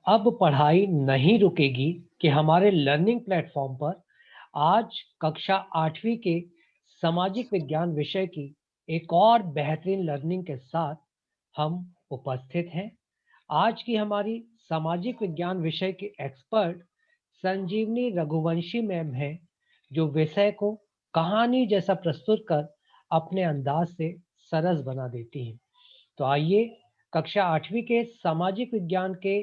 अब पढ़ाई नहीं रुकेगी कि हमारे लर्निंग प्लेटफॉर्म पर आज कक्षा 8वीं के सामाजिक विज्ञान विषय की एक और बेहतरीन लर्निंग के साथ हम उपस्थित हैं। आज की हमारी सामाजिक विज्ञान विषय के एक्सपर्ट संजीवनी रघुवंशी मैम हैं, जो विषय को कहानी जैसा प्रस्तुत कर अपने अंदाज से सरस बना देती हैं। तो आइए कक्षा 8वीं के सामाजिक विज्ञान के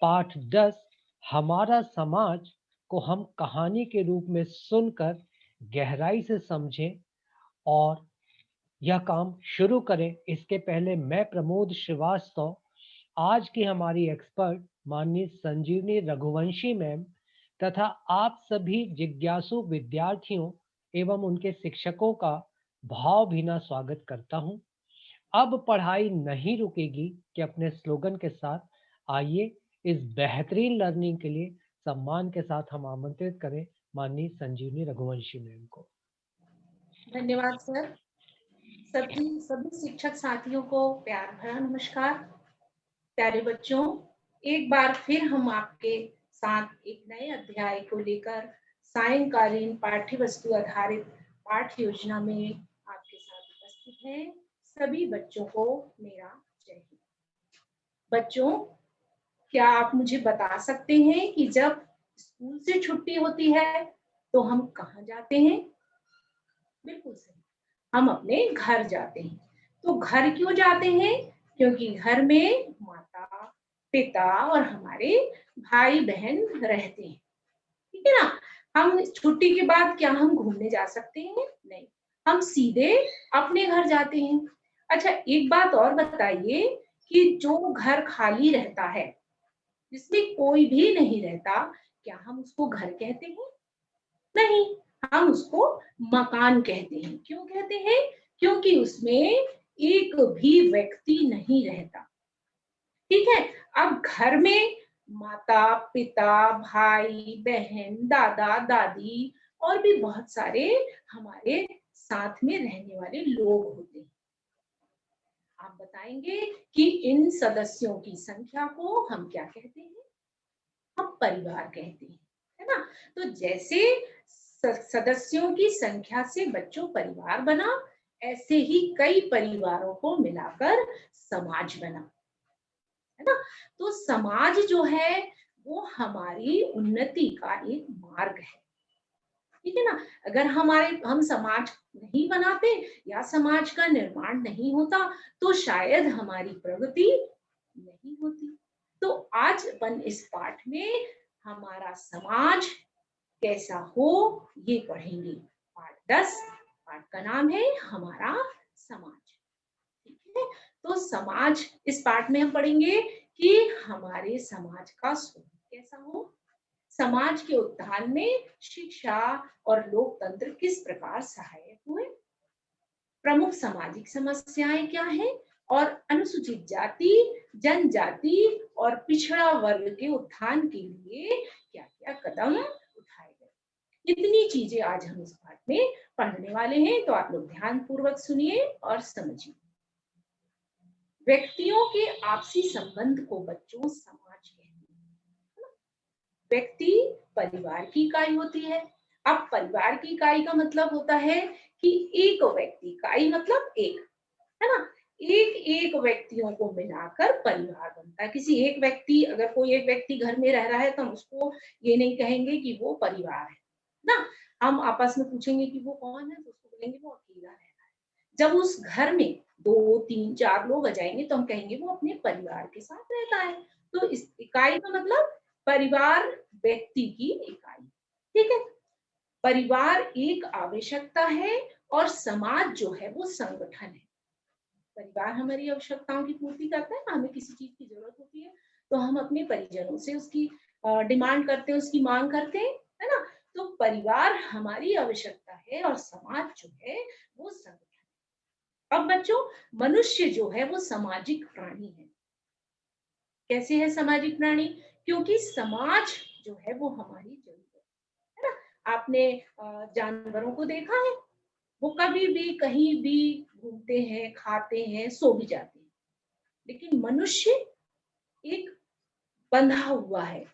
पाठ 10 हमारा समाज को हम कहानी के रूप में सुनकर गहराई से समझें और यह काम शुरू करें। इसके पहले मैं प्रमोद श्रीवास्तव आज की हमारी एक्सपर्ट माननीय संजीवनी रघुवंशी मैम तथा आप सभी जिज्ञासु विद्यार्थियों एवं उनके शिक्षकों का भावभीना स्वागत करता हूं। अब पढ़ाई नहीं रुकेगी कि अपने स्लोगन के साथ आइए इस बेहतरीन लर्निंग के लिए सम्मान के साथ हम आमंत्रित करें माननीय संजीवनी रघुवंशी मैम को। धन्यवाद सर। सभी शिक्षक साथियों को प्यार भरा नमस्कार। प्यारे बच्चों, एक बार फिर हम आपके साथ एक नए अध्याय को लेकर सायंकालीन पाठ्य वस्तु आधारित पाठ योजना में आपके साथ उपस्थित हैं। सभी बच्चों को मेरा जय हिंद। बच्चों, क्या आप मुझे बता सकते हैं कि जब स्कूल से छुट्टी होती है तो हम कहाँ जाते हैं? बिल्कुल सही, हम अपने घर जाते हैं। तो घर क्यों जाते हैं? क्योंकि घर में माता पिता और हमारे भाई बहन रहते हैं, ठीक है ना। हम छुट्टी के बाद क्या हम घूमने जा सकते हैं? नहीं, हम सीधे अपने घर जाते हैं। अच्छा, एक बात और बताइए कि जो घर खाली रहता है, जिसमें कोई भी नहीं रहता, क्या हम उसको घर कहते हैं? नहीं, हम उसको मकान कहते हैं। क्यों कहते हैं? क्योंकि उसमें एक भी व्यक्ति नहीं रहता, ठीक है। अब घर में माता पिता भाई बहन दादा दादी और भी बहुत सारे हमारे साथ में रहने वाले लोग होते हैं। आप बताएंगे कि इन सदस्यों की संख्या को हम क्या कहते हैं? हम परिवार कहते हैं, है ना। तो जैसे सदस्यों की संख्या से बच्चों परिवार बना, ऐसे ही कई परिवारों को मिलाकर समाज बना, है ना। तो समाज जो है वो हमारी उन्नति का एक मार्ग है, ठीक है ना। अगर हम समाज नहीं बनाते या समाज का निर्माण नहीं होता तो शायद हमारी प्रगति नहीं होती। तो आज अपन इस पाठ में हमारा समाज कैसा हो ये पढ़ेंगे। पाठ 10, पाठ का नाम है हमारा समाज, ठीक है। तो समाज, इस पाठ में हम पढ़ेंगे कि हमारे समाज का स्वरूप कैसा हो, समाज के उत्थान में शिक्षा और लोकतंत्र किस प्रकार सहायक हुए, प्रमुख सामाजिक समस्याएं क्या हैं और अनुसूचित जाति जनजाति और पिछड़ा वर्ग के उत्थान के लिए क्या क्या कदम उठाए गए। इतनी चीजें आज हम इस पाठ में पढ़ने वाले हैं, तो आप लोग ध्यान पूर्वक सुनिए और समझिए। व्यक्तियों के आपसी संबंध को बच्चों समाज कहते हैं। व्यक्ति परिवार की इकाई होती है। अब परिवार की इकाई का मतलब होता है कि एक व्यक्ति, इकाई मतलब एक, है ना। एक एक व्यक्तियों को मिलाकर परिवार बनता है। किसी एक व्यक्ति, अगर कोई एक व्यक्ति घर में रह रहा है तो हम उसको ये नहीं कहेंगे कि वो परिवार है ना। हम आपस में पूछेंगे कि वो कौन है तो उसको बोलेंगे वो अकेला रह रहा है। जब उस घर में 2 3 4 लोग आ जाएंगे तो हम कहेंगे वो अपने परिवार के साथ रहता है। तो इस इकाई का मतलब परिवार, व्यक्ति की इकाई, ठीक है। परिवार एक आवश्यकता है और समाज जो है वो संगठन है। परिवार हमारी आवश्यकताओं की पूर्ति करता है ना, हमें किसी चीज की जरूरत होती है तो हम अपने परिजनों से उसकी डिमांड करते हैं, उसकी मांग करते हैं, है ना। तो परिवार हमारी आवश्यकता है और समाज जो है वो संगठन। अब बच्चों, मनुष्य जो है वो सामाजिक प्राणी है। कैसे है सामाजिक प्राणी? क्योंकि समाज जो है वो हमारी जरूरत है ना। आपने जानवरों को देखा है, वो कभी भी कहीं भी घूमते हैं, खाते हैं, सो भी जाते हैं। लेकिन मनुष्य एक बंधा हुआ है,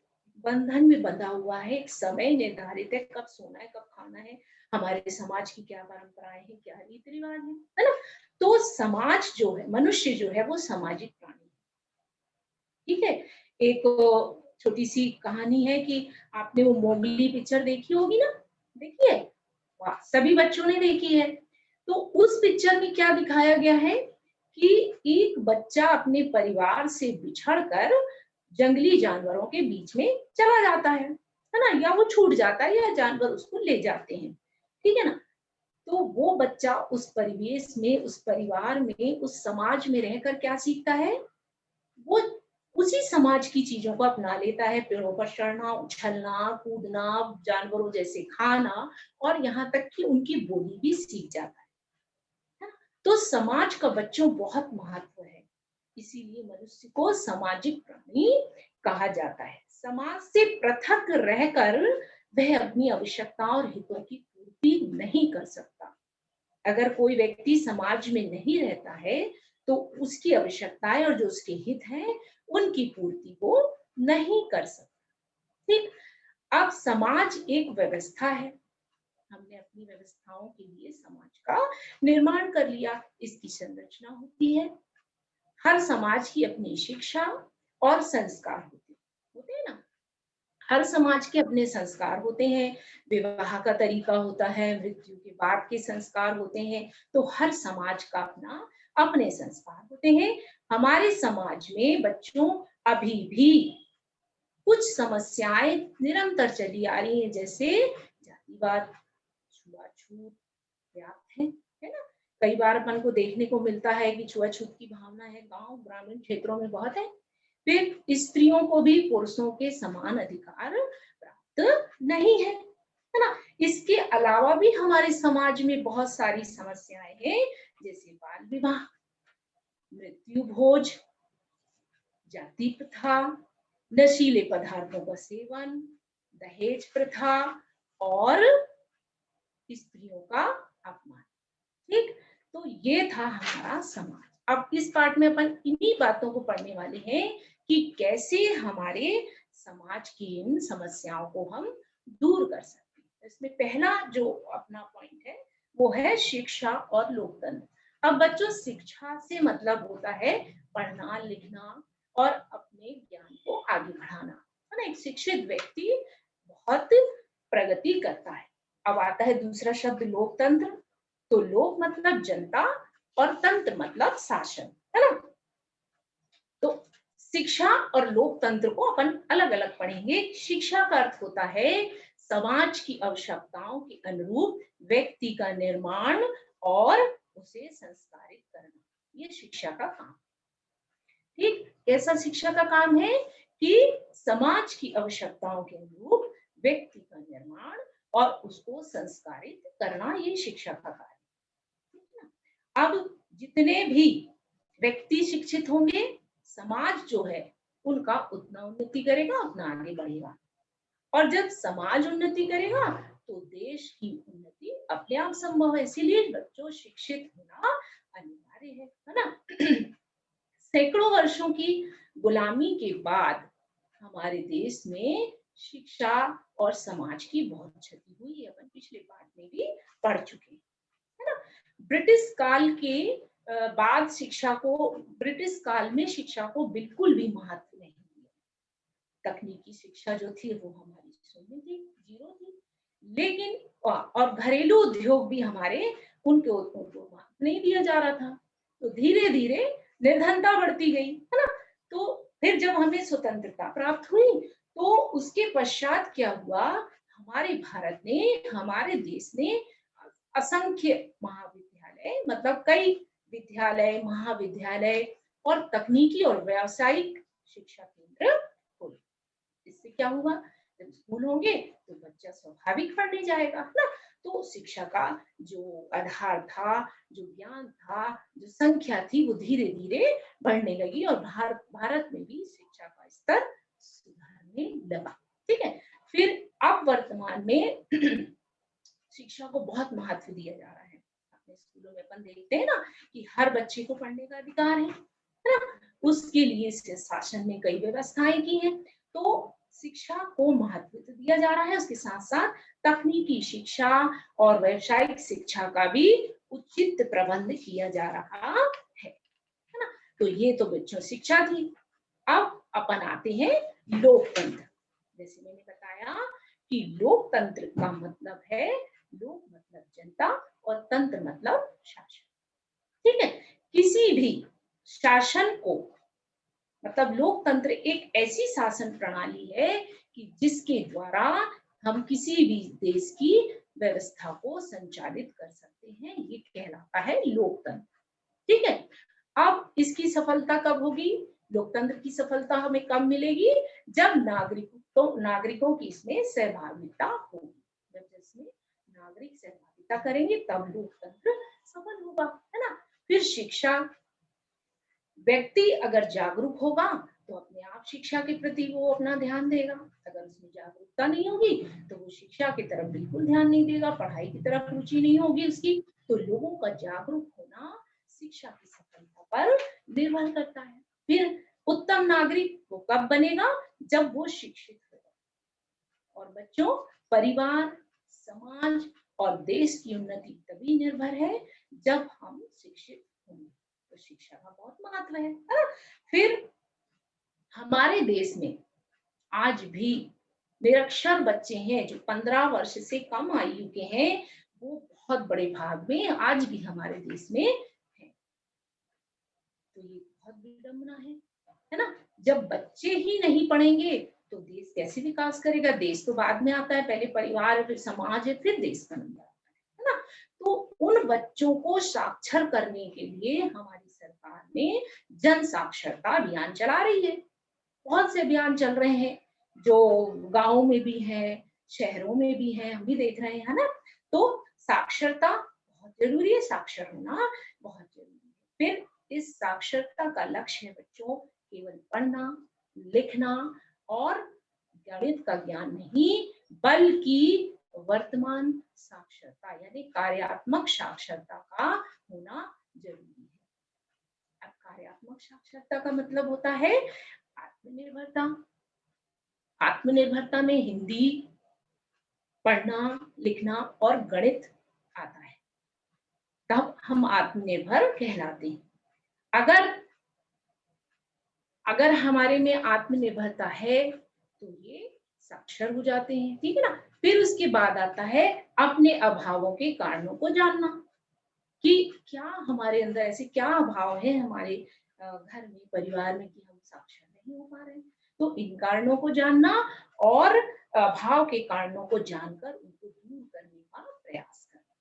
बंधन में बंधा हुआ है, एक समय निर्धारित है, कब सोना है, कब खाना है, हमारे समाज की क्या परंपराएं हैं, क्या रीति रिवाज है ना? तो समाज जो है, मनुष्य जो है वो सामाजिक प्राणी है। ठीक है। एक छोटी सी कहानी है कि आपने वो मोगली पिक्चर देखी होगी ना? देखी है? वाह, सभी बच्चों ने देखी है। तो उस पिक्चर में क्या दिखाया गया है कि एक बच्चा अपने परिवार से बिछड़कर जंगली जानवरों के बीच में चला जाता है ना? या वो छूट जाता है या जानवर उसको ले जाते हैं, ठीक है ना? तो वो बच्चा उस परिवेश में, उस परिवार में, उस समाज में रहकर क्या सीखता है? वो उसी समाज की चीजों को अपना लेता है, पेड़ों पर चढ़ना, उछलना, कूदना, जानवरों जैसे खाना, और यहाँ तक कि उनकी बोली भी सीख जाता है ना? तो समाज का बच्चों बहुत महत्व है, इसीलिए मनुष्य को सामाजिक प्राणी कहा जाता है। समाज से पृथक रहकर वह अपनी आवश्यकताओं और हितों की पूर्ति नहीं कर सकता। अगर कोई व्यक्ति समाज में नहीं रहता है तो उसकी आवश्यकताएं और जो उसके हित हैं उनकी पूर्ति वो नहीं कर सकता। ठीक। अब समाज एक व्यवस्था है, हमने अपनी व्यवस्थाओं के लिए समाज का निर्माण कर लिया, इसकी संरचना होती है। हर समाज की अपनी शिक्षा और संस्कार होते हैं ना? हर समाज के अपने संस्कार होते हैं, विवाह का तरीका होता है, मृत्यु के बाद के संस्कार होते हैं, तो हर समाज का अपना अपने संस्कार होते हैं। हमारे समाज में बच्चों अभी भी कुछ समस्याएं निरंतर चली आ रही हैं, जैसे जातिवाद, छुआछूत व्याप्त है ना? कई बार अपन को देखने को मिलता है कि छुआछूत की भावना है, गांव ग्रामीण क्षेत्रों में बहुत है। फिर स्त्रियों को भी पुरुषों के समान अधिकार प्राप्त नहीं है ना? इसके अलावा भी हमारे समाज में बहुत सारी समस्याएं हैं, जैसे बाल विवाह, मृत्यु भोज, जाति प्रथा, नशीले पदार्थों का सेवन, दहेज प्रथा और स्त्रियों का अपमान। ठीक। तो ये था हमारा समाज। अब इस पार्ट में अपन इन्हीं बातों को पढ़ने वाले हैं कि कैसे हमारे समाज की इन समस्याओं को हम दूर कर सकते हैं। इसमें पहला जो अपना पॉइंट है वो है शिक्षा और लोकतंत्र। अब बच्चों, शिक्षा से मतलब होता है पढ़ना लिखना और अपने ज्ञान को आगे बढ़ाना, है ना? एक शिक्षित व्यक्ति बहुत प्रगति करता है। अब आता है दूसरा शब्द लोकतंत्र। तो लोक मतलब जनता और तंत्र मतलब शासन, है ना? तो शिक्षा और लोकतंत्र को अपन अलग अलग पढ़ेंगे। शिक्षा का अर्थ होता है समाज की आवश्यकताओं के अनुरूप व्यक्ति का निर्माण और उसे संस्कारित करना, ये शिक्षा का काम। ठीक। कैसा शिक्षा का काम है कि समाज की आवश्यकताओं के अनुरूप व्यक्ति का निर्माण और उसको संस्कारित करना, ये शिक्षा का कार्य है। अब जितने भी व्यक्ति शिक्षित होंगे, समाज जो है उनका उतना उन्नति करेगा, उतना आगे बढ़ेगा। और जब समाज उन्नति करेगा तो देश की उन्नति अपने आप संभव है। इसीलिए बच्चों, शिक्षित होना अनिवार्य है ना? सैकड़ों वर्षों की गुलामी के बाद हमारे देश में शिक्षा और समाज की बहुत क्षति हुई है, अपन पिछले पाठ में भी पढ़ चुके हैं, है ना? ब्रिटिश काल के बाद शिक्षा को, ब्रिटिश काल में शिक्षा को बिल्कुल भी महत्व नहीं दिया। तकनीकी शिक्षा जो थी वो हमारी शून्य थी, जीरो थी। लेकिन और घरेलू उद्योग भी हमारे उनको महत्व नहीं दिया जा रहा था। तो धीरे धीरे निर्धनता बढ़ती गई, है ना? तो फिर जब हमें स्वतंत्रता प्राप्त हुई तो उसके पश्चात क्या हुआ, हमारे भारत ने, हमारे देश ने असंख्य महाविद्यालय, मतलब कई विद्यालय, महाविद्यालय और तकनीकी और व्यावसायिक शिक्षा केंद्र खोले। इससे क्या हुआ, जब स्कूल होंगे तो बच्चा स्वाभाविक पढ़ने जाएगा, है ना? तो शिक्षा का जो आधार था, जो ज्ञान था, जो संख्या थी, वो धीरे धीरे बढ़ने लगी और भारत में भी शिक्षा का स्तर सुधरने लगा। ठीक है। फिर अब वर्तमान में शिक्षा को बहुत महत्व दिया जा रहा है। अपने स्कूलों में अपन देखते हैं ना कि हर बच्चे को पढ़ने का अधिकार है ना? उसके लिए शासन ने कई व्यवस्थाएं की हैं। तो शिक्षा को महत्व तो दिया जा रहा है, उसके साथ साथ तकनीकी शिक्षा और व्यावसायिक शिक्षा का भी उचित प्रबंध किया जा रहा है ना। तो ये तो बच्चों शिक्षा थी। अब अपन आते हैं लोकतंत्र। जैसे मैंने बताया कि लोकतंत्र का मतलब है लोक मतलब जनता और तंत्र मतलब शासन। ठीक है, किसी भी शासन को मतलब लोकतंत्र एक ऐसी शासन प्रणाली है कि जिसके द्वारा हम किसी भी देश की व्यवस्था को संचालित कर सकते हैं, ये कहलाता है लोकतंत्र। ठीक है, अब इसकी सफलता कब होगी? लोकतंत्र की सफलता हमें कब मिलेगी? जब नागरिकों की इसमें सहभागिता होगी। जब इसमें नागरिक सहभागिता करेंगे तब लोकतंत्र सफल होगा, है ना। फिर शिक्षा, व्यक्ति अगर जागरूक होगा तो अपने आप शिक्षा के प्रति वो अपना ध्यान देगा। अगर उसमें जागरूकता नहीं होगी तो वो शिक्षा की तरफ बिल्कुल ध्यान नहीं देगा, पढ़ाई की तरफ रुचि नहीं होगी उसकी। तो लोगों का जागरूक होना शिक्षा की सफलता पर निर्भर करता है। फिर उत्तम नागरिक वो कब बनेगा? जब वो शिक्षित होगा। और बच्चों, परिवार, समाज और देश की उन्नति तभी निर्भर है जब हम शिक्षित होंगे। तो शिक्षा का बहुत महत्व है ना? फिर हमारे देश में आज भी निरक्षर बच्चे हैं जो 15 वर्ष से कम आयु के हैं, वो बहुत बड़े भाग में आज भी हमारे देश में है। तो ये बहुत विडंबना है ना। जब बच्चे ही नहीं पढ़ेंगे तो देश कैसे विकास करेगा? देश तो बाद में आता है, पहले परिवार, फिर समाज है, फिर देश बन जाता है ना। तो उन बच्चों को साक्षर करने के लिए हमारी सरकार ने जन साक्षरता अभियान चला रही है। बहुत से अभियान चल रहे हैं जो गांवों में भी है, शहरों में भी है, हम भी देख रहे हैं, है ना। तो साक्षरता बहुत जरूरी है, साक्षर होना बहुत जरूरी है। फिर इस साक्षरता का लक्ष्य है बच्चों केवल पढ़ना, लिखना और गणित का ज्ञान नहीं, बल्कि वर्तमान साक्षरता यानी कार्यात्मक साक्षरता का होना जरूरी है। अब कार्यात्मक साक्षरता का मतलब होता है आत्मनिर्भरता। आत्मनिर्भरता में हिंदी पढ़ना, लिखना और गणित आता है, तब हम आत्मनिर्भर कहलाते हैं। अगर अगर हमारे में आत्मनिर्भरता है तो ये साक्षर हो जाते हैं, ठीक है ना। फिर उसके बाद आता है अपने अभावों के कारणों को जानना कि क्या हमारे अंदर ऐसे क्या अभाव है हमारे घर में, परिवार में कि हम साक्षर नहीं हो पा रहे हैं। तो इन कारणों को जानना और अभाव के कारणों को जानकर उनको दूर करने का प्रयास करना।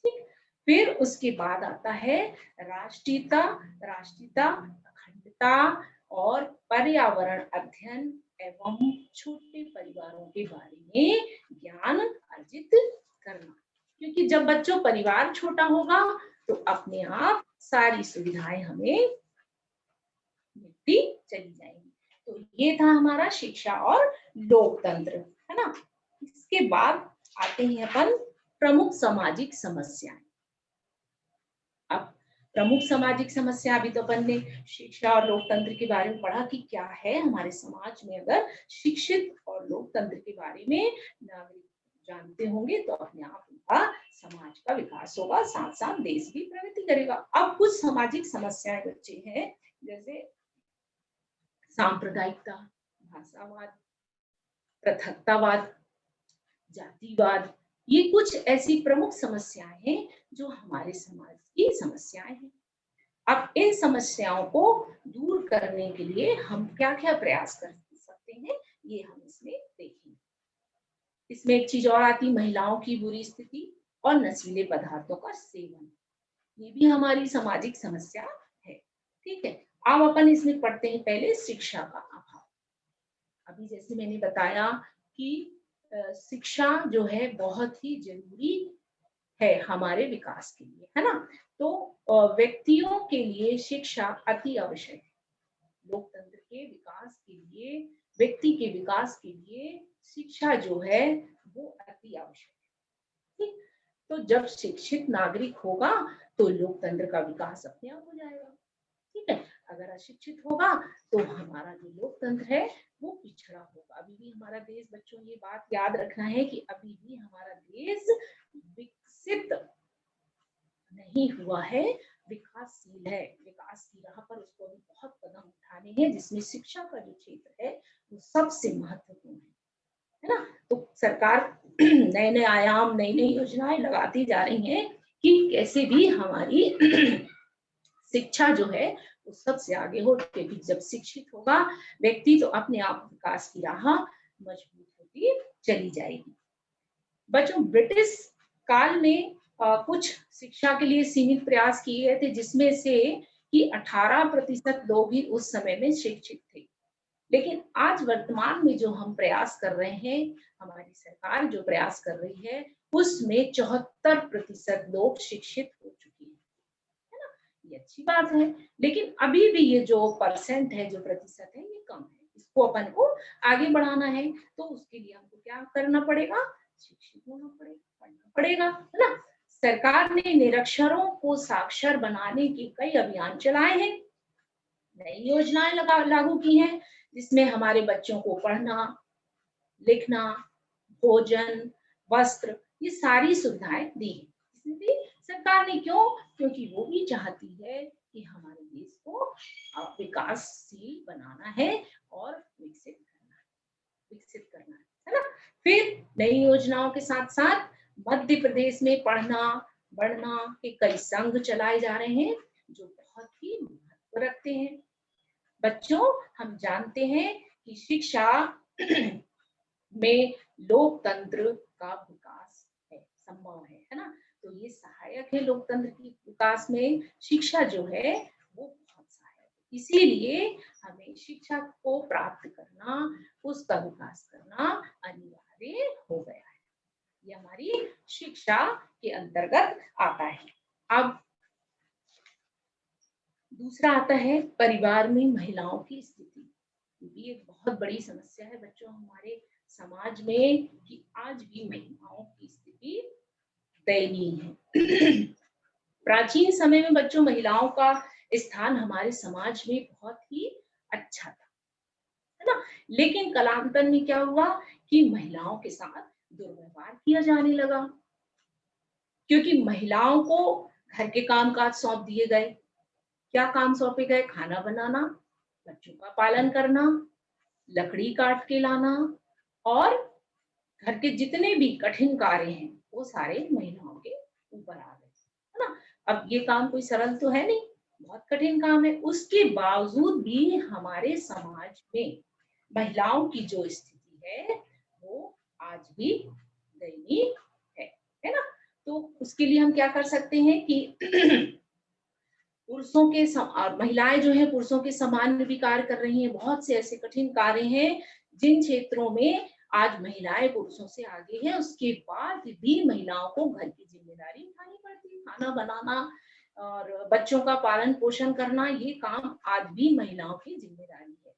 ठीक, फिर उसके बाद आता है राष्ट्रीयता। राष्ट्रीयता, अखंडता और पर्यावरण अध्ययन एवं छोटे परिवारों के बारे में ज्ञान अर्जित करना। क्योंकि जब बच्चों परिवार छोटा होगा तो अपने आप सारी सुविधाएं हमें मिलती चली जाएंगी। तो ये था हमारा शिक्षा और लोकतंत्र, है ना। इसके बाद आते हैं अपन प्रमुख सामाजिक समस्याएं। अब प्रमुख सामाजिक समस्या, अभी तो अपन ने शिक्षा और लोकतंत्र के बारे में पढ़ा कि क्या है हमारे समाज में। अगर शिक्षित और लोकतंत्र के बारे में नागरिक जानते होंगे तो अपने आप उनका समाज का विकास होगा, साथ साथ देश भी प्रगति करेगा। अब कुछ सामाजिक समस्याएं बच्चे हैं, जैसे सांप्रदायिकता, भाषावाद, पृथकतावाद, जातिवाद। ये कुछ ऐसी प्रमुख समस्याएं हैं जो हमारे समाज की समस्याएं हैं। अब इन समस्याओं को दूर करने के लिए हम क्या क्या प्रयास कर सकते हैं, ये हम इसमें देखेंगे। इसमें एक चीज और आती, महिलाओं की बुरी स्थिति और नशीले पदार्थों का सेवन। ये भी हमारी सामाजिक समस्या है, ठीक है। अब अपन इसमें पढ़ते हैं पहले शिक्षा का अभाव। अभी जैसे मैंने बताया कि शिक्षा जो है बहुत ही जरूरी है हमारे विकास के लिए, है ना। तो व्यक्तियों के लिए शिक्षा अति आवश्यक है। लोकतंत्र के विकास के लिए, व्यक्ति के विकास के लिए शिक्षा जो है वो अति आवश्यक है। ठीक, तो जब शिक्षित नागरिक होगा तो लोकतंत्र का विकास अपने आप हो जाएगा। ठीक है। अगर अशिक्षित होगा तो हमारा जो लोकतंत्र है वो पिछड़ा होगा। अभी भी हमारा देश, बच्चों ये बात याद रखना है कि अभी भी हमारा देश विकसित नहीं हुआ है, विकासशील है। विकास की राह पर उसको भी बहुत कदम उठाने हैं, जिसमें शिक्षा का जो क्षेत्र है वो सबसे महत्वपूर्ण है ना। तो सरकार नए नए आयाम, नई नई योजनाएं लगाती जा रही हैं कि कैसे भी हमारी शिक्षा जो है वो सबसे आगे हो, क्योंकि जब शिक्षित होगा व्यक्ति तो अपने आप विकास की राह मजबूत होती चली जाएगी। बच्चों, ब्रिटिश काल में कुछ शिक्षा के लिए सीमित प्रयास किए गए थे, जिसमें से कि 18% लोग ही उस समय में शिक्षित थे। लेकिन आज वर्तमान में जो हम प्रयास कर रहे हैं, हमारी सरकार जो प्रयास कर रही है, उसमें 74% लोग शिक्षित हो चुके हैं, है ना। ये अच्छी बात है, लेकिन अभी भी ये जो परसेंट है, जो प्रतिशत है, ये कम है। इसको अपन को आगे बढ़ाना है, तो उसके लिए हमको क्या करना पड़ेगा? शिक्षित होना पड़ेगा, पढ़ना पड़ेगा, है ना। सरकार ने निरक्षरों को साक्षर बनाने के कई अभियान चलाए हैं, नई योजनाएं लागू की हैं, जिसमें हमारे बच्चों को पढ़ना, लिखना, भोजन, वस्त्र, ये सारी सुविधाएं दी हैं। इसमें भी सरकार ने क्यों? क्योंकि वो भी चाहती है कि हमारे देश को विकासशील बनाना है और विकसित करना है ना। फिर नई योजनाओं के साथ साथ मध्य प्रदेश में पढ़ना बढ़ना के कई संघ चलाए जा रहे हैं, जो बहुत ही महत्व रखते हैं। बच्चों, हम जानते हैं कि शिक्षा में लोकतंत्र का विकास है, संभव है ना। तो ये सहायक है लोकतंत्र के विकास में। शिक्षा जो है वो बहुत सहायक है, इसीलिए हमें शिक्षा को प्राप्त करना, उसका विकास करना अनिवार्य हो गया है। ये हमारी शिक्षा के अंतर्गत आता है। अब दूसरा आता है परिवार में महिलाओं की स्थिति। ये एक बहुत बड़ी समस्या है बच्चों हमारे समाज में, कि आज भी महिलाओं की स्थिति दयनीय है। प्राचीन समय में बच्चों महिलाओं का स्थान हमारे समाज में बहुत ही अच्छा था, है ना। लेकिन कालांतर में क्या हुआ कि महिलाओं के साथ दुर्व्यवहार किया जाने लगा, क्योंकि महिलाओं को घर के कामकाज सौंप दिए गए। क्या काम सौंपे गए? खाना बनाना, बच्चों का पालन करना, लकड़ी काट के लाना, और घर के जितने भी कठिन कार्य हैं वो सारे महिलाओं के ऊपर आ गए, है ना। अब ये काम कोई सरल तो है नहीं, बहुत कठिन काम है। उसके बावजूद भी हमारे समाज में महिलाओं की जो स्थिति है वो आज भी दयनीय है ना। तो उसके लिए हम क्या कर सकते हैं कि पुरुषों के महिलाएं जो है पुरुषों के समान भी कार्य कर रही हैं। बहुत से ऐसे कठिन कार्य हैं जिन क्षेत्रों में आज महिलाएं पुरुषों से आगे हैं, उसके बाद भी महिलाओं को घर की जिम्मेदारी उठानी पड़ती है। खाना बनाना और बच्चों का पालन पोषण करना, ये काम आज भी महिलाओं की जिम्मेदारी है,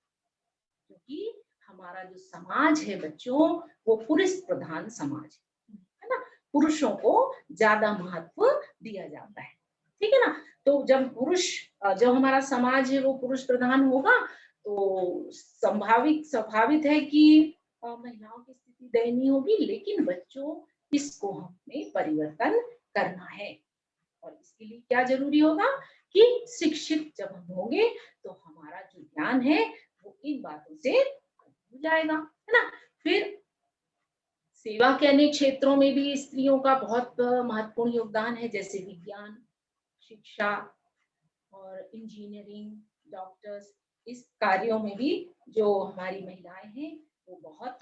क्योंकि हमारा जो समाज है बच्चों वो पुरुष प्रधान समाज है ना। पुरुषों को ज्यादा महत्व दिया जाता है, ठीक है ना। तो जब हमारा समाज है वो पुरुष प्रधान होगा, तो स्वाभाविक है कि महिलाओं की स्थिति दयनीय होगी। लेकिन बच्चों, इसको हमें परिवर्तन करना है, और इसके लिए क्या जरूरी होगा कि शिक्षित जब हम होंगे तो हमारा जो ज्ञान है वो इन बातों से हो जाएगा, है ना। फिर सेवा के अनेक क्षेत्रों में भी स्त्रियों का बहुत महत्वपूर्ण योगदान है, जैसे विज्ञान, शिक्षा और इंजीनियरिंग, डॉक्टर्स। इस कार्यों में भी जो हमारी महिलाएं हैं वो बहुत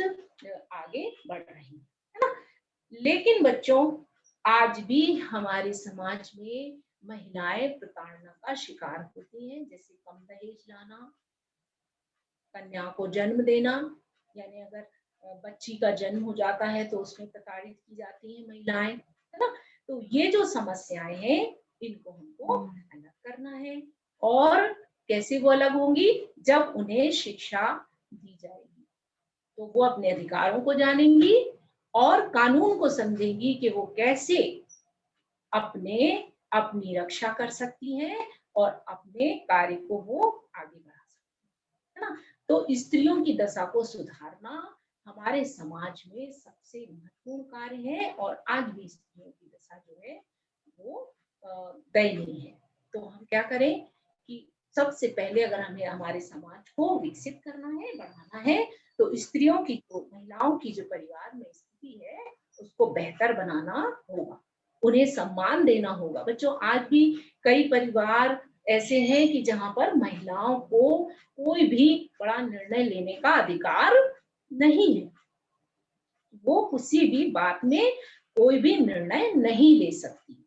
आगे बढ़ रही है ना। लेकिन बच्चों, आज भी हमारे समाज में महिलाएं प्रताड़ना का शिकार होती हैं, जैसे कम दहेज लाना, कन्या को जन्म देना, यानी अगर बच्ची का जन्म हो जाता है तो उसमें प्रताड़ित की जाती है महिलाएं, है ना। तो ये जो समस्याएं हैं इनको हमको अलग करना है। और कैसे वो अलग होंगी? जब उन्हें शिक्षा दी जाएगी तो वो अपने अधिकारों को जानेंगी और कानून को समझेंगी कि वो कैसे अपनी रक्षा कर सकती हैं और अपने कार्य को वो आगे बढ़ा सकती है ना। तो स्त्रियों की दशा को सुधारना हमारे समाज में सबसे महत्वपूर्ण कार्य है और आज भी स्त्रियों की दशा जो है वो दयनीय है। तो हम क्या करें कि सबसे पहले अगर हमें हमारे समाज को विकसित करना है, बढ़ाना है, तो स्त्रियों की, तो महिलाओं की जो परिवार में स्थिति है उसको बेहतर बनाना होगा, उन्हें सम्मान देना होगा। बच्चों, आज भी कई परिवार ऐसे हैं कि जहां पर महिलाओं को कोई भी बड़ा निर्णय लेने का अधिकार नहीं है, वो किसी भी बात में कोई भी निर्णय नहीं ले सकती।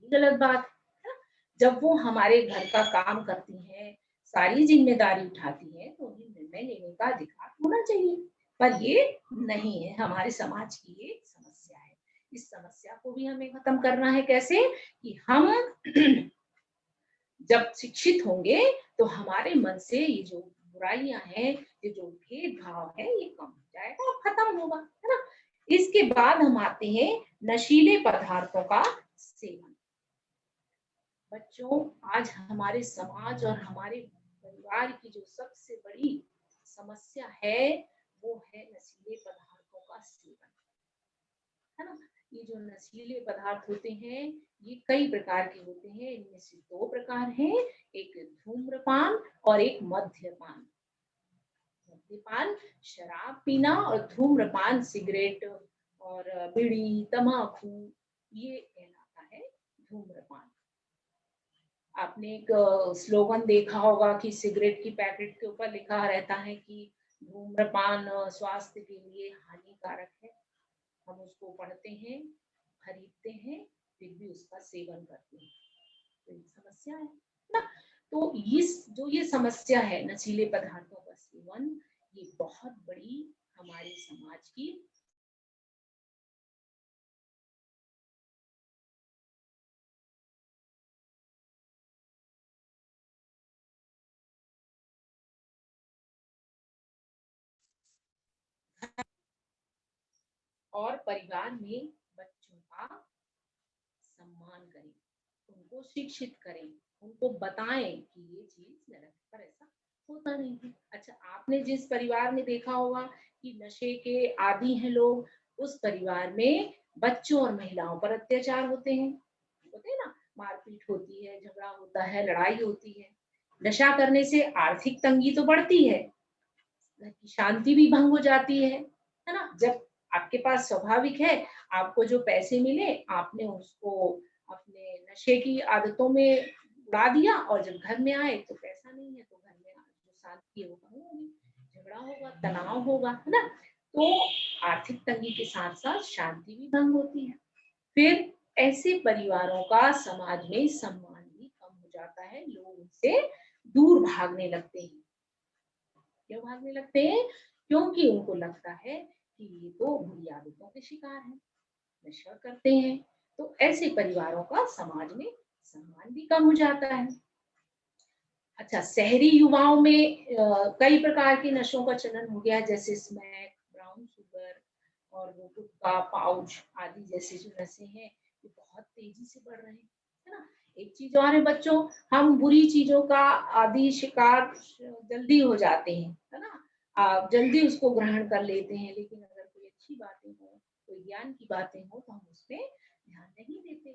गलत बात है ना? जब वो हमारे घर का काम करती हैं, सारी जिम्मेदारी उठाती हैं, तो उन्हें निर्णय लेने का अधिकार होना चाहिए, पर ये नहीं है। हमारे समाज की ये समस्या है। इस समस्या को भी हमें खत्म करना है। कैसे? कि हम जब शिक्षित होंगे तो हमारे मन से ये जो बुराइयां हैं, ये जो भेदभाव है, ये कम हो जाएगा और खत्म होगा, है ना। इसके बाद हम आते हैं नशीले पदार्थों का सेवन। बच्चों, आज हमारे समाज और हमारे परिवार की जो सबसे बड़ी समस्या है वो है नशीले पदार्थों का सेवन, है ना। ये जो नशीले पदार्थ होते हैं ये कई प्रकार के होते हैं। इनमें से दो प्रकार हैं, एक धूम्रपान और एक मद्यपान। मद्यपान शराब पीना और धूम्रपान सिगरेट और बीड़ी, तम्बाकू, ये कहलाता है धूम्रपान। आपने एक स्लोगन देखा होगा कि सिगरेट की पैकेट के ऊपर लिखा रहता है कि धूम्रपान स्वास्थ्य के लिए हानिकारक है। हम उसको पढ़ते हैं, खरीदते हैं, फिर भी उसका सेवन करते हैं। तो ये समस्या है ना। तो ये समस्या है नशीले पदार्थों का सेवन, ये बहुत बड़ी हमारे समाज की और परिवार में बच्चों का सम्मान करें, उनको शिक्षित करें, उनको बताएं कि ये चीज गलत है, पर ऐसा होता नहीं है। अच्छा, आपने जिस परिवार में देखा होगा कि नशे के आदी हैं लोग, उस परिवार में बच्चों और महिलाओं पर अत्याचार होते हैं ना, मारपीट होती है, झगड़ा होता है, लड़ाई होती है। नशा करने से आर्थिक तंगी तो बढ़ती है, घर की शांति भी भंग हो जाती है ना। जब आपके पास स्वाभाविक है, आपको जो पैसे मिले आपने उसको अपने नशे की आदतों में उड़ा दिया, और जब घर में आए तो पैसा नहीं है, तो घर में जो शांति है वो भंग होगी, झगड़ा होगा, तनाव होगा, है ना। तो आर्थिक तंगी के साथ साथ शांति भी भंग होती है। फिर ऐसे परिवारों का समाज में सम्मान भी कम हो जाता है, लोग उनसे दूर भागने लगते हैं। क्यों भागने लगते हैं? क्योंकि उनको लगता है कि ये तो बुरी आदतों के शिकार हैं, नशा करते हैं। तो ऐसे परिवारों का समाज में सम्मान भी कम हो जाता है। अच्छा, शहरी युवाओं में कई प्रकार के नशों का चलन हो गया है, जैसे स्मैक, ब्राउन शुगर और वो गुटखा, पाउच आदि जैसे जो नशे हैं ये बहुत तेजी से बढ़ रहे हैं, है ना। एक चीज और है बच्चों, हम बुरी चीजों का आदि शिकार जल्दी हो जाते हैं, है ना। जल्दी उसको ग्रहण कर लेते हैं, लेकिन अगर कोई अच्छी बातें हो, कोई ज्ञान की बातें हो, तो हम उस पर ध्यान नहीं देते।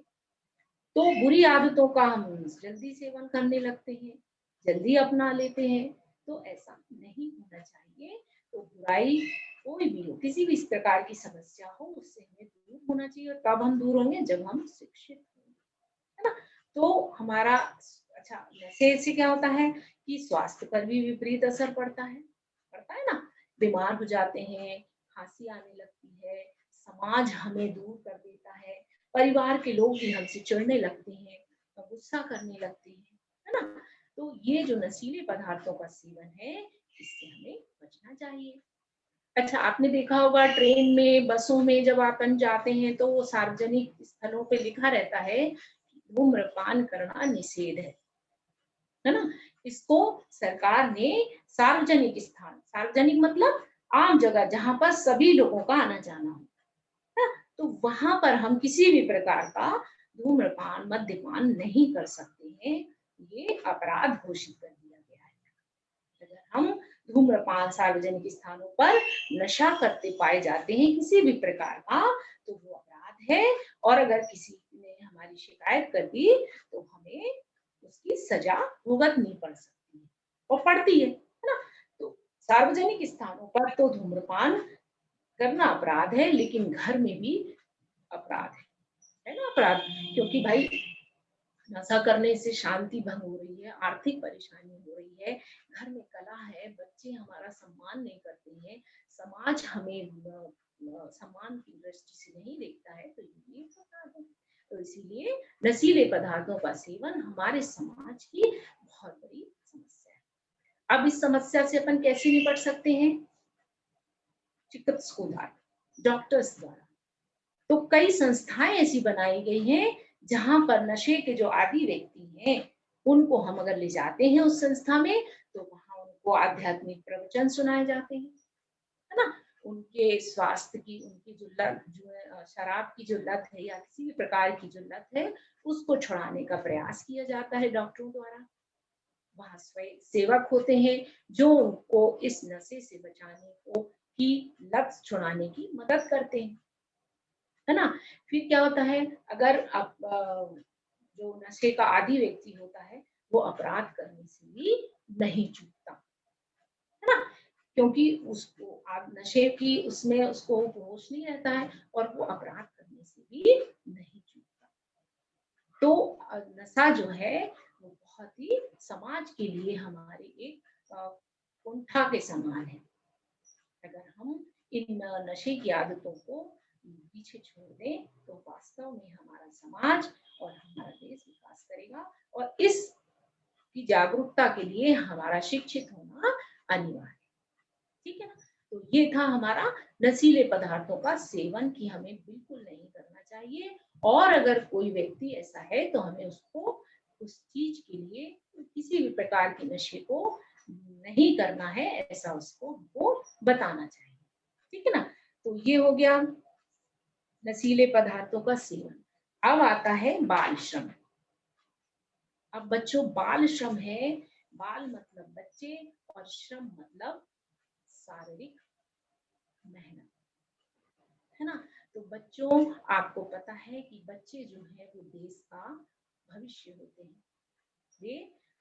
तो बुरी आदतों का हम जल्दी सेवन करने लगते हैं, जल्दी अपना लेते हैं। तो ऐसा नहीं होना चाहिए। तो बुराई कोई भी हो, किसी भी इस प्रकार की समस्या हो, उससे हमें दूर होना चाहिए, और तब हम दूर होंगे जब हम शिक्षित होंगे, है ना। तो हमारा अच्छा, नशे से क्या होता है कि स्वास्थ्य पर भी विपरीत असर पड़ता है ना। बीमार हो जाते हैं, खांसी आने लगती है, समाज हमें दूर कर देता है, परिवार के लोग भी हमसे चिढ़ने लगते हैं, गुस्सा करने लगते हैं, है ना। तो ये जो नशीले पदार्थों का सेवन है, इससे हमें बचना चाहिए। अच्छा, आपने देखा होगा ट्रेन में, बसों में जब अपन जाते हैं तो वो सार्वजनिक स्थलों पे लिखा रहता है कि धूम्रपान करना निषेध है ना। इसको सरकार ने सार्वजनिक स्थान, सार्वजनिक मतलब आम जगह जहां पर सभी लोगों का आना जाना हो, है, तो वहां पर हम किसी भी प्रकार का धूम्रपान, मद्यपान नहीं कर सकते हैं। ये अपराध घोषित कर दिया गया है। अगर हम धूम्रपान सार्वजनिक स्थानों पर नशा करते पाए जाते हैं किसी भी प्रकार का, तो वो अपराध है, और अगर किसी ने हमारी शिकायत कर दी तो हमें उसकी सजा भुगतनी पड़ सकती है और पड़ती है ना। तो सार्वजनिक स्थानों पर तो धूम्रपान करना अपराध है, लेकिन घर में भी अपराध है ना अपराध, क्योंकि भाई नशा करने से शांति भंग हो रही है, आर्थिक परेशानी हो रही है, घर में कलह है, बच्चे हमारा सम्मान नहीं करते हैं, समाज हमें सम्मान की दृष्टि से नहीं देखता है, तो ये अपराध है। तो इसीलिए नशीले पदार्थों का सेवन हमारे समाज की बहुत बड़ी समस्या है। अब इस समस्या से अपन कैसे निपट सकते हैं? चिकित्सकों द्वारा, डॉक्टर्स द्वारा। तो कई संस्थाएं ऐसी बनाई गई हैं जहां पर नशे के जो आदि व्यक्ति हैं उनको हम अगर ले जाते हैं उस संस्था में, तो वहां उनको आध्यात्मिक प्रवचन सुनाए जाते हैं, है ना। उनके स्वास्थ्य की, उनकी जो लत, जो शराब की जो लत है या किसी भी प्रकार की जो लत है, उसको छुड़ाने का प्रयास किया जाता है डॉक्टरों द्वारा। वहां स्वयं सेवक होते हैं जो उनको इस नशे से बचाने को की लत छुड़ाने की मदद करते हैं, है ना। फिर क्या होता है, अगर आप जो नशे का आदी व्यक्ति होता है वो अपराध करने से भी नहीं चूकता, है ना, क्योंकि उसको नशे की उसमें उसको होश नहीं रहता है और वो अपराध करने से भी नहीं चूकता। तो नशा जो है वो बहुत ही समाज के लिए हमारे एक कुंठा के समान है। अगर हम इन नशे की आदतों को पीछे छोड़ दें तो वास्तव में हमारा समाज और हमारा देश विकास करेगा, और इस की जागरूकता के लिए हमारा शिक्षित होना अनिवार्य है। ठीक है ना। तो ये था हमारा नशीले पदार्थों का सेवन कि हमें बिल्कुल नहीं करना चाहिए, और अगर कोई व्यक्ति ऐसा है तो हमें उसको उस चीज के लिए, किसी भी प्रकार के नशे को नहीं करना है, ऐसा उसको हमको बताना चाहिए। ठीक है ना। तो ये हो गया नशीले पदार्थों का सेवन। अब आता है बाल श्रम। अब बच्चों, बाल श्रम है, बाल मतलब बच्चे और श्रम मतलब शारीरिक मेहनत, है ना। तो बच्चों, आपको पता है कि बच्चे जो है वो देश का भविष्य होते हैं, वे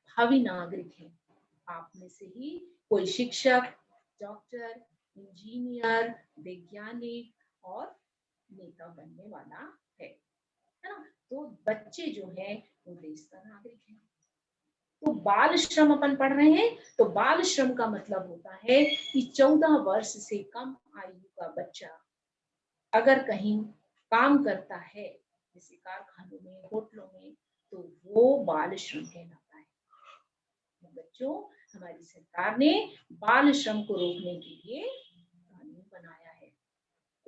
भावी नागरिक हैं। आप में से ही कोई शिक्षक, डॉक्टर, इंजीनियर, वैज्ञानिक और नेता बनने वाला है ना। तो बच्चे जो है वो देश का नागरिक है। तो बाल श्रम अपन पढ़ रहे हैं, तो बाल श्रम का मतलब होता है कि 14 वर्ष से कम आयु का बच्चा अगर कहीं काम करता है, जैसे कारखानों में, होटलों में, तो वो बाल श्रम कहलाता है। तो बच्चों, हमारी सरकार ने बाल श्रम को रोकने के लिए कानून बनाया है।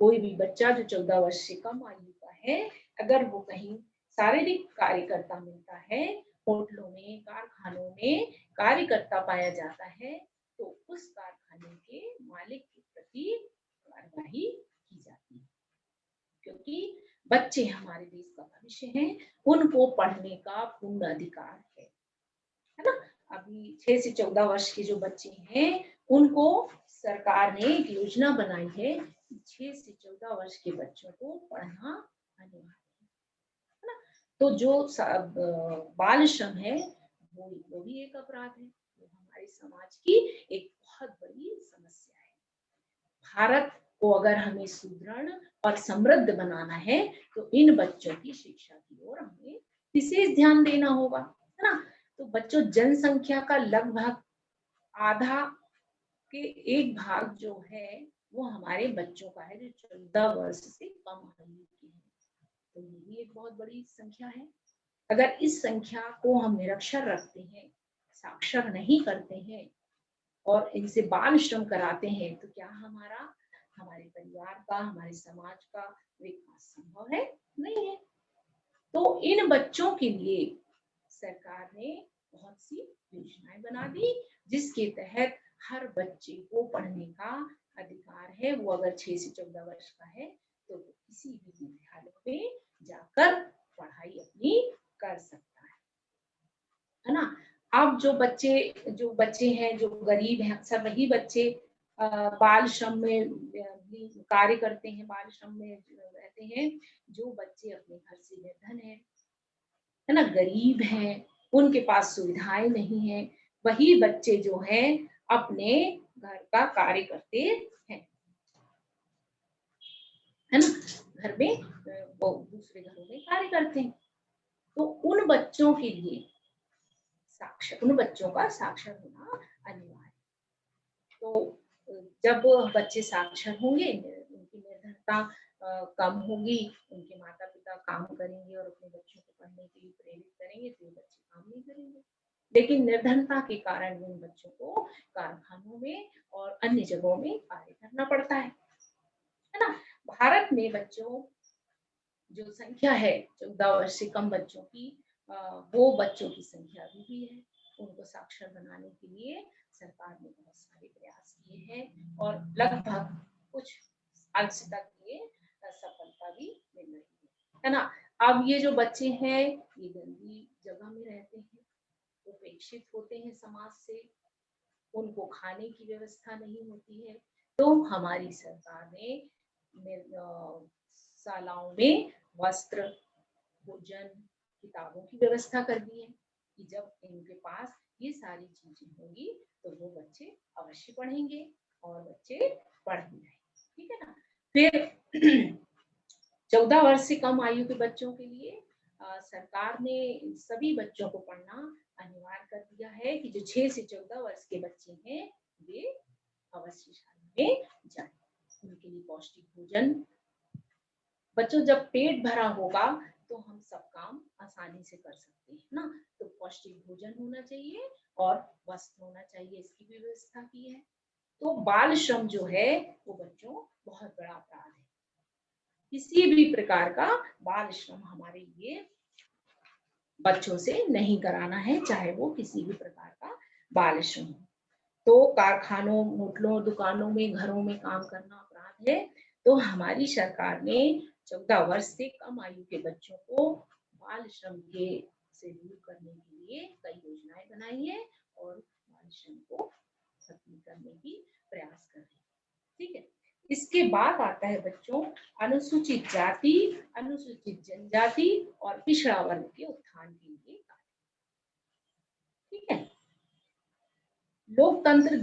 कोई भी बच्चा जो 14 वर्ष से कम आयु का है, अगर वो कहीं शारीरिक कार्यकर्ता मिलता है, होटलों में, कारखानों में कार्यकर्ता पाया जाता है, तो उस कारखाने के मालिक के प्रति कार्यवाही की जाती है, क्योंकि बच्चे हमारे देश का भविष्य हैं, उनको पढ़ने का पूर्ण अधिकार है ना। अभी 6 से 14 वर्ष के जो बच्चे हैं उनको सरकार ने एक योजना बनाई है कि 6 से 14 वर्ष के बच्चों को पढ़ना अनिवार्य है ना। तो जो बाल श्रम है वो भी एक अपराध है, वो हमारे समाज की एक बहुत बड़ी समस्या है। भारत को अगर हमें सुदृढ़ और समृद्ध बनाना है तो इन बच्चों की शिक्षा की ओर हमें विशेष ध्यान देना होगा, है ना। तो बच्चों, जनसंख्या का लगभग आधा के एक भाग जो है वो हमारे बच्चों का है, जो 14 वर्ष से कम आयु के हैं। तो ये भी एक बहुत बड़ी संख्या है। अगर इस संख्या को हम निरक्षर रखते हैं, साक्षर नहीं करते हैं और इनसे बाल श्रम कराते हैं, तो क्या हमारे परिवार का, हमारे समाज का विकास संभव है? नहीं है। तो इन बच्चों के लिए सरकार ने बहुत सी योजनाएं बना दी, जिसके तहत हर बच्चे को पढ़ने का अधिकार है। वो अगर 6 से 14 वर्ष का है तो वो किसी भी विद्यालय में जाकर पढ़ा पढ़ाई अपनी कर सकता है ना। अब जो बच्चे हैं जो गरीब हैं, अक्सर वही बच्चे बाल श्रम में कार्य करते हैं, बाल श्रम में रहते हैं। जो बच्चे अपने घर से निर्धन है ना, गरीब हैं, उनके पास सुविधाएं नहीं है, वही बच्चे जो हैं अपने घर का कार्य करते हैं, है ना, घर में वो दूसरे घरों में कार्य करते हैं। तो उन बच्चों के लिए उन बच्चों का साक्षर होना अनिवार्य है। तो जब बच्चे साक्षर होंगे, उनकी निर्धनता कम होगी, उनके माता पिता काम करेंगे और अपने बच्चों को पढ़ने के लिए प्रेरित करेंगे, तो ये बच्चे काम नहीं करेंगे। लेकिन निर्धनता के कारण इन बच्चों को कारखानों में और अन्य जगहों में कार्य करना पड़ता है ना। भारत में बच्चों जो संख्या है 14 वर्ष से कम बच्चों की, वो बच्चों की संख्या अभी भी है। उनको साक्षर बनाने के लिए सरकार ने बहुत सारे प्रयास किए हैं और लगभग कुछ अंश तक ये सफलता भी मिल रही है ना। अब ये जो बच्चे हैं ये गंदी जगह में रहते हैं, उपेक्षित होते हैं समाज से, उनको खाने की व्यवस्था नहीं होती है। तो हमारी सरकार ने शालाओं में वस्त्र, भोजन, किताबों की व्यवस्था कर दी है कि जब इनके पास ये सारी चीजें होंगी तो वो बच्चे अवश्य पढ़ेंगे और बच्चे पढ़ भी रहे, ठीक है ना। फिर 14 वर्ष से कम आयु के बच्चों के लिए सरकार ने सभी बच्चों को पढ़ना अनिवार्य कर दिया है कि जो 6 से 14 वर्ष के बच्चे हैं वे अवश्य शाला में जाएं। उनके लिए पौष्टिक भोजन, बच्चों जब पेट भरा होगा तो हम सब काम आसानी से कर सकते हैं ना। तो पौष्टिक भोजन होना चाहिए और वस्त्र होना चाहिए, इसकी भी व्यवस्था की है। तो बाल श्रम जो है वो बच्चों बहुत बड़ा अपराध है। किसी भी प्रकार का बाल श्रम हमारे लिए बच्चों से नहीं कराना है, चाहे वो किसी भी प्रकार का बाल श्रम हो। तो कारखानों, होटलों, दुकानों में, घरों में काम करना अपराध है। तो हमारी सरकार ने 14 वर्ष से कम आयु के बच्चों को बाल श्रम के से दूर करने के लिए कई योजनाएं बनाई है और बाल श्रम को खत्म करने की प्रयास कर रही है, ठीक है। इसके बाद आता है बच्चों अनुसूचित जाति, अनुसूचित जनजाति और पिछड़ा वर्ग के उत्थान के लिए कार्य, ठीक है। लोकतंत्री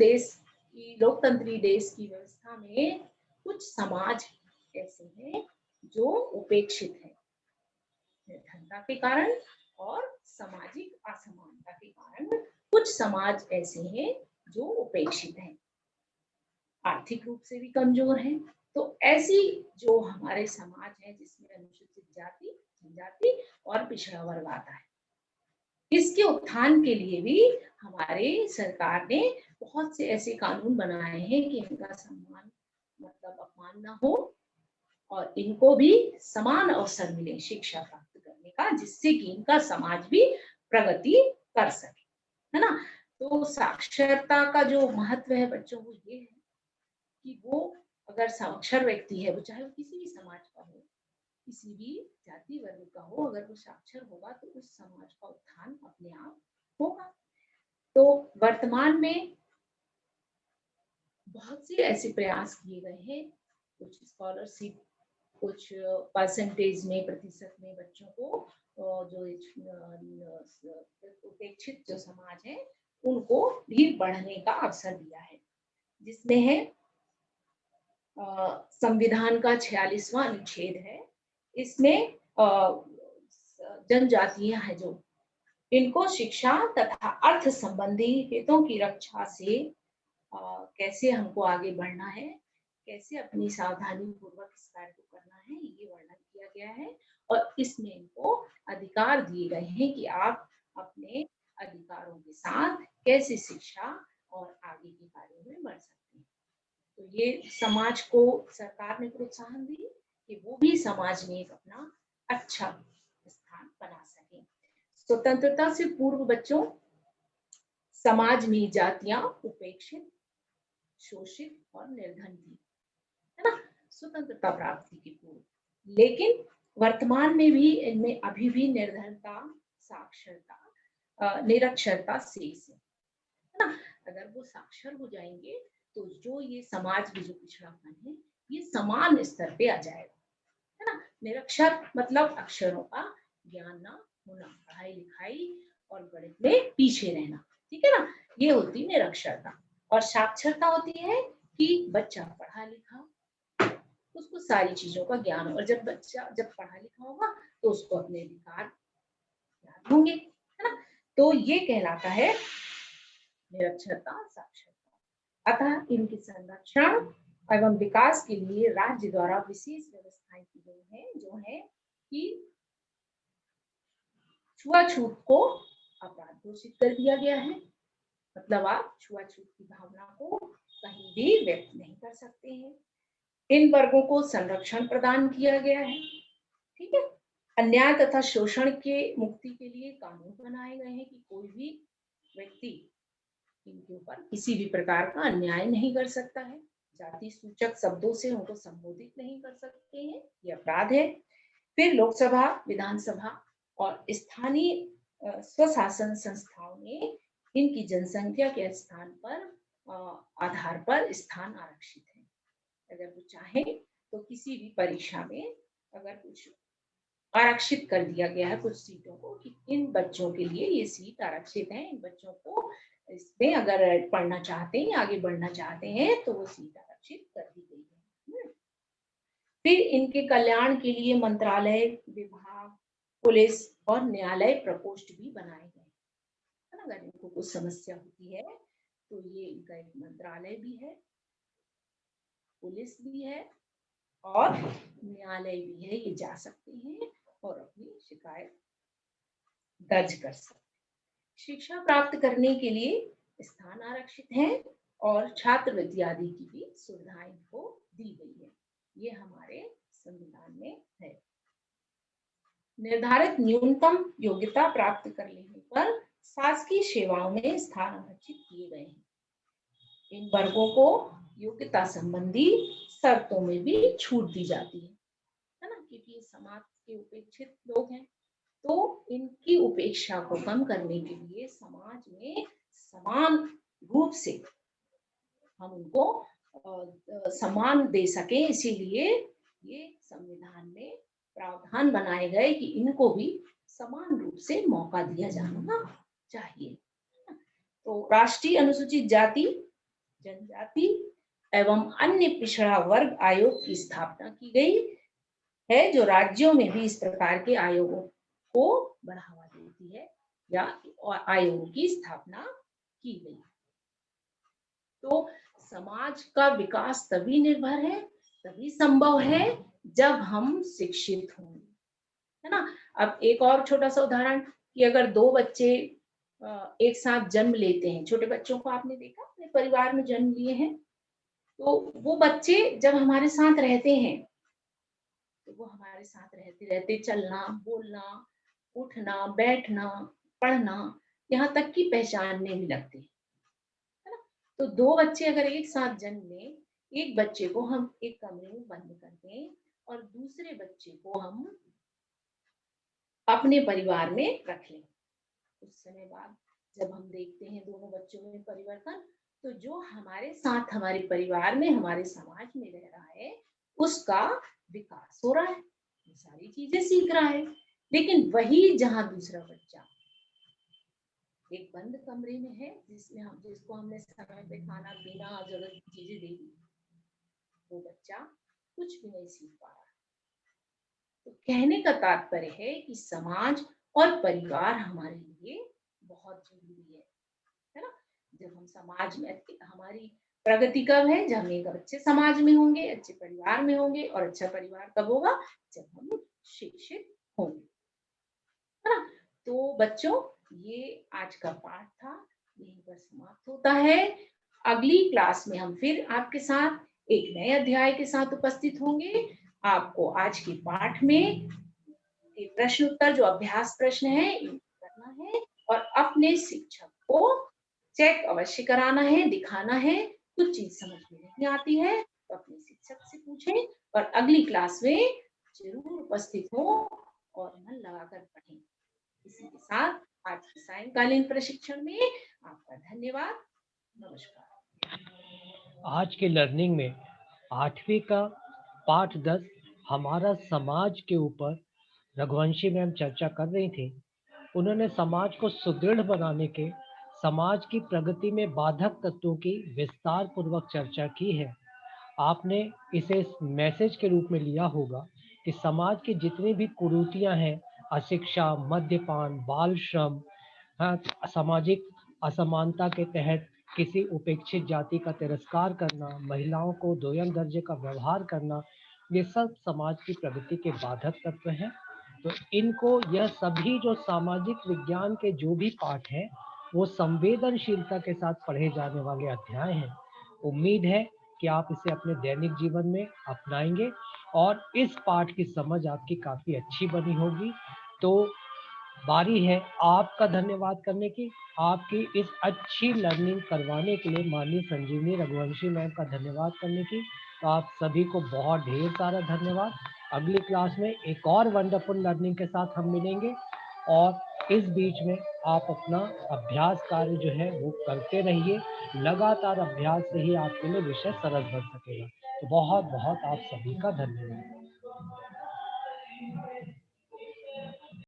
देश की व्यवस्था में कुछ समाज ऐसे हैं जो उपेक्षित हैं निर्धनता के कारण और सामाजिक असमानता के कारण। कुछ समाज ऐसे हैं जो उपेक्षित हैं, आर्थिक रूप से भी कमजोर हैं। तो ऐसी जो हमारे समाज है जिसमें अनुसूचित जाति, जनजाति और पिछड़ा वर्ग आता है, इसके उत्थान के लिए भी हमारे सरकार ने बहुत से ऐसे कानून बनाए हैं कि इनका सम्मान मतलब अपमान ना हो और इनको भी समान अवसर मिले शिक्षा प्राप्त करने का, जिससे कि इनका समाज भी प्रगति कर सके, है ना। तो साक्षरता का जो महत्व है बच्चों को ये है कि वो अगर साक्षर व्यक्ति है, वो चाहे वो किसी भी समाज का हो, किसी भी जाति वर्ग का हो, अगर वो साक्षर होगा तो उस समाज का उत्थान अपने आप होगा। तो वर्तमान में बहुत से ऐसे प्रयास किए गए हैं, कुछ स्कॉलरशिप, कुछ परसेंटेज में, प्रतिशत में बच्चों को जो उपेक्षित जो समाज है उनको भी बढ़ने का अवसर दिया है, जिसमें है संविधान का 46वां अनुच्छेद है। इसमें जनजातियां हैं जो, इनको शिक्षा तथा अर्थ संबंधी हितों की रक्षा से कैसे हमको आगे बढ़ना है, कैसे अपनी सावधानी पूर्वक इस कार्य को करना है, ये वर्णन किया गया है। और इसमें इनको अधिकार दिए गए हैं कि आप अपने अधिकारों के साथ कैसे शिक्षा और आगे के कार्यों में बढ़ सकते हैं। तो ये समाज को सरकार ने प्रोत्साहन दी कि वो भी समाज में एक अपना अच्छा स्थान बना सके। स्वतंत्रता से पूर्व बच्चों समाज में जातियां उपेक्षित, शोषित और निर्धन थी, है ना, स्वतंत्रता प्राप्ति के पूर्व। लेकिन वर्तमान में भी इनमें अभी भी निर्धनता, साक्षरता, निरक्षरता शेष है ना? अगर वो साक्षर हो जाएंगे तो जो ये समाज में जो पिछड़ापन है ये समान स्तर पे आ जाएगा, है ना? निरक्षर मतलब अक्षरों का ज्ञान ना होना, पढ़ाई लिखाई और गणित में पीछे रहना, ठीक है ना? ये होती है निरक्षरता। और साक्षरता होती है कि बच्चा पढ़ा लिखा, उसको सारी चीजों का ज्ञान हो, और जब बच्चा जब पढ़ा लिखा होगा तो उसको अपने अधिकार याद होंगे, है ना? तो ये कहलाता है निरक्षरता, साक्षरता। अतः इनके संरक्षण एवं विकास के लिए राज्य द्वारा विशेष व्यवस्थाएं की गई हैं, जो है कि छुआछूत को अपराध घोषित कर दिया गया है। मतलब आप छुआछूत की भावना को कहीं भी व्यक्त नहीं कर सकते हैं। इन वर्गों को संरक्षण प्रदान किया गया है, ठीक है। अन्याय तथा शोषण के मुक्ति के लिए कानून बनाए गए हैं कि कोई भी व्यक्ति इनके ऊपर किसी भी प्रकार का अन्याय नहीं कर सकता है, जाति सूचक शब्दों से उनको संबोधित नहीं कर सकते हैं, ये अपराध है। फिर लोकसभा, विधानसभा और स्थानीय स्वशासन संस्थाओं में इनकी जनसंख्या के स्थान पर आधार पर स्थान आरक्षित है। अगर वो चाहे तो किसी भी परीक्षा में अगर कुछ आरक्षित कर दिया गया है कुछ सीटों को कि इन बच्चों के लिए ये सीट आरक्षित है, इन बच्चों को इसमें अगर पढ़ना चाहते हैं, आगे बढ़ना चाहते हैं तो वो सीट आरक्षित कर दी गई है। फिर इनके कल्याण के लिए मंत्रालय, विभाग, पुलिस और न्यायालय प्रकोष्ठ भी बनाए गए है ना। अगर इनको कुछ समस्या होती है तो ये इनका एक मंत्रालय भी है, पुलिस भी है और न्यायालय भी है, ये जा सकते हैं और अपनी शिकायत दर्ज कर सकते हैं। शिक्षा प्राप्त करने के लिए स्थान आरक्षित है और छात्रवृत्ति आदि की भी सुविधाएं इनको दी गई है, ये हमारे संविधान में है। निर्धारित न्यूनतम योग्यता प्राप्त कर लेने पर शासकीय सेवाओं में स्थान आरक्षित किए गए हैं। इन वर्गों को योग्यता संबंधी शर्तों में भी छूट दी जाती है ना, क्योंकि समाज के उपेक्षित लोग हैं, तो इनकी उपेक्षा को कम करने के लिए समाज में समान रूप से हम उनको सम्मान दे सके, इसीलिए ये संविधान में प्रावधान बनाए गए कि इनको भी समान रूप से मौका दिया जाना चाहिए। तो राष्ट्रीय अनुसूचित जाति, जनजाति एवं अन्य पिछड़ा वर्ग आयोग की स्थापना की गई है, जो राज्यों में भी इस प्रकार के आयोगों को बढ़ावा देती है या आयोगों की स्थापना की गई। तो समाज का विकास तभी निर्भर है, तभी संभव है जब हम शिक्षित होंगे, है ना। अब एक और छोटा सा उदाहरण कि अगर दो बच्चे एक साथ जन्म लेते हैं, छोटे बच्चों को आपने देखा अपने परिवार में जन्म लिए हैं, तो वो बच्चे जब हमारे साथ रहते हैं तो वो हमारे साथ रहते रहते चलना, बोलना, उठना, बैठना, पढ़ना, यहाँ तक कि पहचानने भी लगते हैं, है ना। तो दो बच्चे अगर एक साथ जन्म लें, एक बच्चे को हम एक कमरे में बंद कर दें और दूसरे बच्चे को हम अपने परिवार में रख लें, कुछ समय बाद जब हम देखते हैं दोनों बच्चों में परिवर्तन, तो जो हमारे साथ हमारे परिवार में हमारे समाज में रह रहा है उसका विकास हो रहा है, वो सारी चीजें सीख रहा है। लेकिन वही जहां दूसरा बच्चा एक बंद कमरे में है जिसको हमने समय पे खाना पीना जरूरत की चीजें दे दी, वो बच्चा कुछ भी नहीं सीख पा रहा। तो कहने का तात्पर्य है कि समाज और परिवार हमारे लिए बहुत जरूरी है ना। जब हम समाज में हमारी प्रगति कब है, जब हम एक अच्छे समाज में होंगे, अच्छे परिवार में होंगे, और अच्छा परिवार कब होगा, जब हम शिक्षित होंगे, है ना। तो बच्चों ये आज का पाठ था, यहीं पर समाप्त होता है। अगली क्लास में हम फिर आपके साथ एक नए अध्याय के साथ उपस्थित होंगे। आपको आज के पाठ में प्रश्न उत्तर जो अभ्यास प्रश्न है करना है और अपने शिक्षक को चेक अवश्य कराना है, दिखाना है। कुछ चीज समझ में नहीं आती है तो अपने शिक्षक से पूछें और अगली क्लास में जरूर उपस्थित हो और मन लगाकर पढ़ें। इसी के साथ आज के सायंकालीन प्रशिक्षण में आपका धन्यवाद। नमस्कार। आज के लर्निंग में 8वीं का पाठ 10 हमारा समाज के ऊपर रघुवंशी मैम चर्चा कर रही थी। उन्होंने समाज को सुदृढ़ बनाने के, समाज की प्रगति में बाधक तत्वों की विस्तार पूर्वक चर्चा की है। आपने इसे मैसेज के रूप में लिया होगा कि समाज की जितनी भी कुरीतियां हैं, अशिक्षा, मद्यपान, बाल श्रम, हाँ, सामाजिक असमानता के तहत किसी उपेक्षित जाति का तिरस्कार करना, महिलाओं को दोयम दर्जे का व्यवहार करना, ये सब समाज की प्रगति के बाधक तत्व हैं। तो इनको, यह सभी जो सामाजिक विज्ञान के जो भी पाठ हैं, वो संवेदनशीलता के साथ पढ़े जाने वाले अध्याय हैं। उम्मीद है कि आप इसे अपने दैनिक जीवन में अपनाएंगे और इस पाठ की समझ आपकी काफ़ी अच्छी बनी होगी। तो बारी है आपका धन्यवाद करने की। आपकी इस अच्छी लर्निंग करवाने के लिए माननीय संजीवनी रघुवंशी मैम का धन्यवाद करने की। तो आप सभी को बहुत ढेर सारा धन्यवाद। अगली क्लास में एक और वंडरफुल लर्निंग के साथ हम मिलेंगे और इस बीच में आप अपना अभ्यास कार्य जो है वो करते रहिए। लगातार अभ्यास से ही आपके लिए विषय सरल बन सकेगा। तो बहुत बहुत आप सभी का धन्यवाद।